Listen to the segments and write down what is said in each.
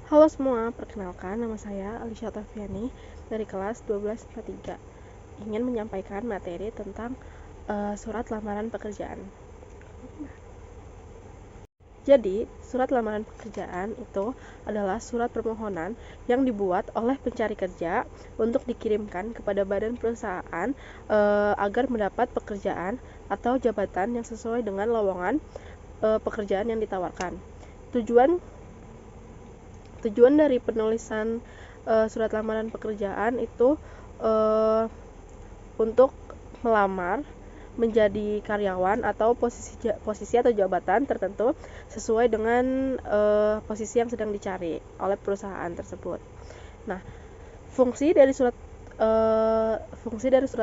Halo semua, perkenalkan nama saya Alisha Tafiani dari kelas 1243. Ingin menyampaikan materi tentang surat lamaran pekerjaan. Jadi, surat lamaran pekerjaan itu adalah surat permohonan yang dibuat oleh pencari kerja untuk dikirimkan kepada badan perusahaan agar mendapat pekerjaan atau jabatan yang sesuai dengan lowongan pekerjaan yang ditawarkan. Tujuan dari penulisan surat lamaran pekerjaan itu untuk melamar menjadi karyawan atau posisi atau jabatan tertentu sesuai dengan posisi yang sedang dicari oleh perusahaan tersebut. Nah, fungsi dari surat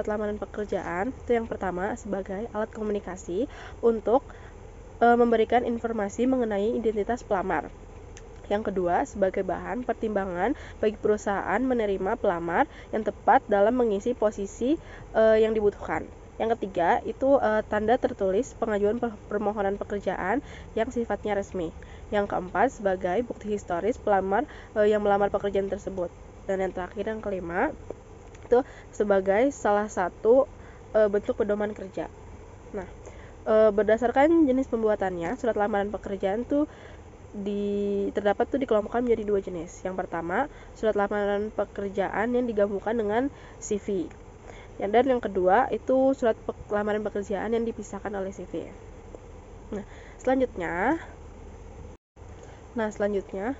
lamaran pekerjaan itu yang pertama sebagai alat komunikasi untuk memberikan informasi mengenai identitas pelamar. Yang kedua, sebagai bahan pertimbangan bagi perusahaan menerima pelamar yang tepat dalam mengisi posisi yang dibutuhkan. Yang ketiga, itu tanda tertulis pengajuan permohonan pekerjaan yang sifatnya resmi. Yang keempat, sebagai bukti historis pelamar yang melamar pekerjaan tersebut. Dan yang terakhir, yang kelima, itu sebagai salah satu bentuk pedoman kerja. Nah, berdasarkan jenis pembuatannya, surat lamaran pekerjaan tuh terdapat dikelompokkan menjadi dua jenis. Yang pertama, surat lamaran pekerjaan yang digabungkan dengan CV. Dan yang kedua, itu surat lamaran pekerjaan yang dipisahkan oleh CV. Nah, selanjutnya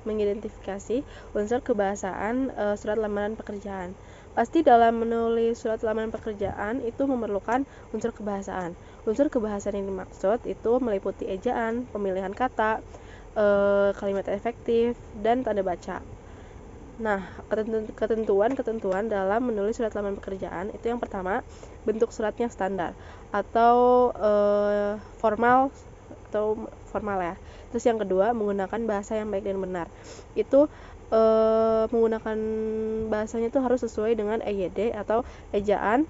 mengidentifikasi unsur kebahasaan surat lamaran pekerjaan. Pasti dalam menulis surat lamaran pekerjaan itu memerlukan unsur kebahasaan. Unsur kebahasaan yang dimaksud itu meliputi ejaan, pemilihan kata, kalimat efektif, dan tanda baca. Nah, ketentuan dalam menulis surat lamaran pekerjaan itu yang pertama, bentuk suratnya standar atau formal ya. Terus yang kedua, menggunakan bahasa yang baik dan benar. Itu menggunakan bahasanya itu harus sesuai dengan EYD atau ejaan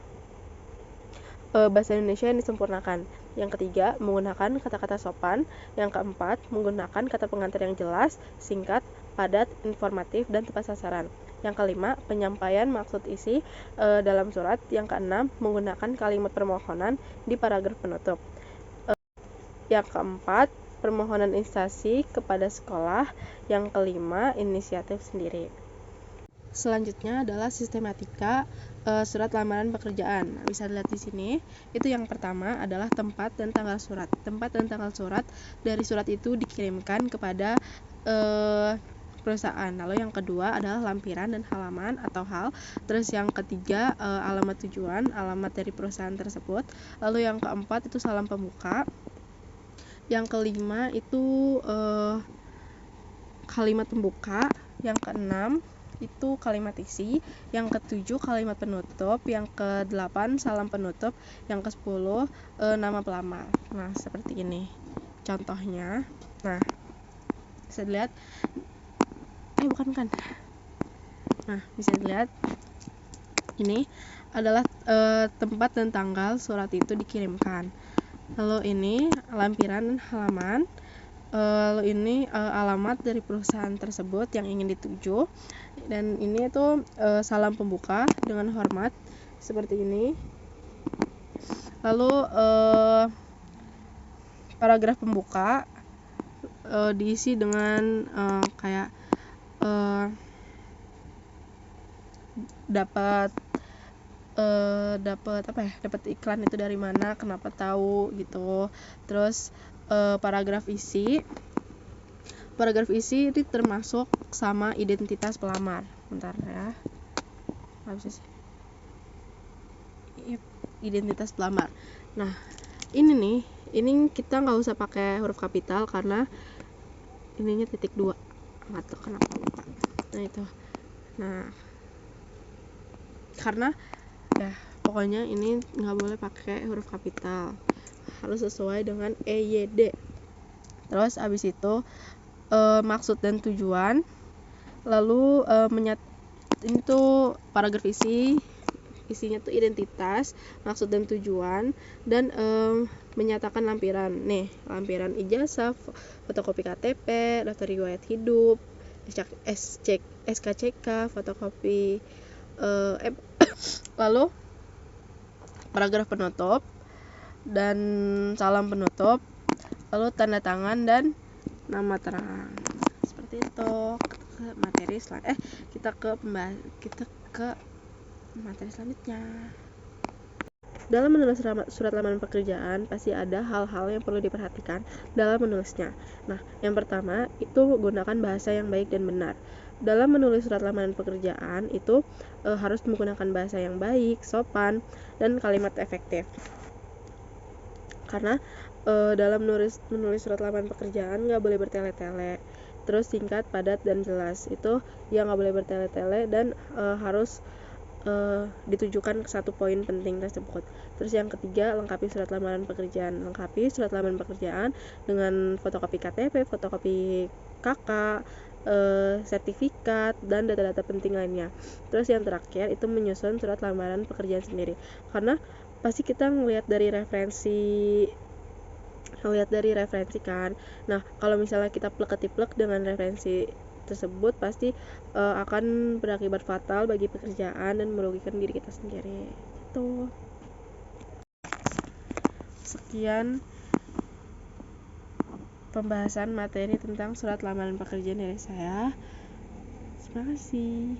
bahasa Indonesia yang disempurnakan. Yang ketiga, menggunakan kata-kata sopan. Yang keempat, menggunakan kata pengantar yang jelas, singkat, padat, informatif, dan tepat sasaran. Yang kelima, penyampaian maksud isi dalam surat. Yang keenam, menggunakan kalimat permohonan di paragraf penutup. Yang keempat, permohonan instansi kepada sekolah. Yang kelima, inisiatif sendiri. Selanjutnya adalah sistematika surat lamaran pekerjaan. Nah, bisa dilihat di sini. Itu yang pertama adalah tempat dan tanggal surat. Tempat dan tanggal surat dari surat itu dikirimkan kepada perusahaan. Lalu yang kedua adalah lampiran dan halaman atau hal. Terus yang ketiga alamat tujuan, alamat dari perusahaan tersebut. Lalu yang keempat itu salam pembuka. Yang kelima itu kalimat pembuka. Yang keenam itu kalimat isi, yang ketujuh kalimat penutup, yang kedelapan salam penutup, yang kesepuluh nama pelamar. Nah, seperti ini contohnya. Nah, bisa dilihat Nah, bisa dilihat ini adalah tempat dan tanggal surat itu dikirimkan. Lalu ini lampiran dan halaman. Lalu ini alamat dari perusahaan tersebut yang ingin dituju, dan ini itu salam pembuka dengan hormat seperti ini. Lalu paragraf pembuka diisi dengan kayak dapat iklan itu dari mana, kenapa tahu gitu. Terus paragraf isi itu termasuk sama identitas pelamar. Bentar ya, nggak bisa sih. Identitas pelamar. Nah, ini kita nggak usah pakai huruf kapital karena ininya titik 2. Nggak tahu kenapa lupa. Nah itu. Nah, karena ya pokoknya ini nggak boleh pakai huruf kapital, harus sesuai dengan EYD. Terus abis itu maksud dan tujuan. Lalu ini tuh paragraf isinya tuh identitas, maksud dan tujuan, dan menyatakan lampiran. Nih, lampiran ijazah, fotokopi KTP, daftar riwayat hidup, SKCK, fotokopi lalu paragraf penutup dan salam penutup, lalu tanda tangan dan nama terang. Seperti itu. Kita ke materi selanjutnya. Dalam menulis surat lamaran pekerjaan, pasti ada hal-hal yang perlu diperhatikan dalam menulisnya. Nah, yang pertama itu gunakan bahasa yang baik dan benar. Dalam menulis surat lamaran pekerjaan itu harus menggunakan bahasa yang baik, sopan, dan kalimat efektif. Karena dalam menulis surat lamaran pekerjaan nggak boleh bertele-tele. Terus singkat, padat, dan jelas. Itu yang nggak boleh bertele-tele dan harus ditujukan ke satu poin penting tersebut. Terus yang ketiga, lengkapi surat lamaran pekerjaan. Lengkapi surat lamaran pekerjaan dengan fotokopi KTP, fotokopi KK, sertifikat, dan data-data penting lainnya. Terus yang terakhir itu menyusun surat lamaran pekerjaan sendiri. Karena pasti kita ngelihat dari referensi kan. Nah, kalau misalnya kita plek-ketiplek dengan referensi tersebut pasti akan berakibat fatal bagi pekerjaan dan merugikan diri kita sendiri. Itu. Sekian pembahasan materi tentang surat lamaran pekerjaan dari saya. Terima kasih.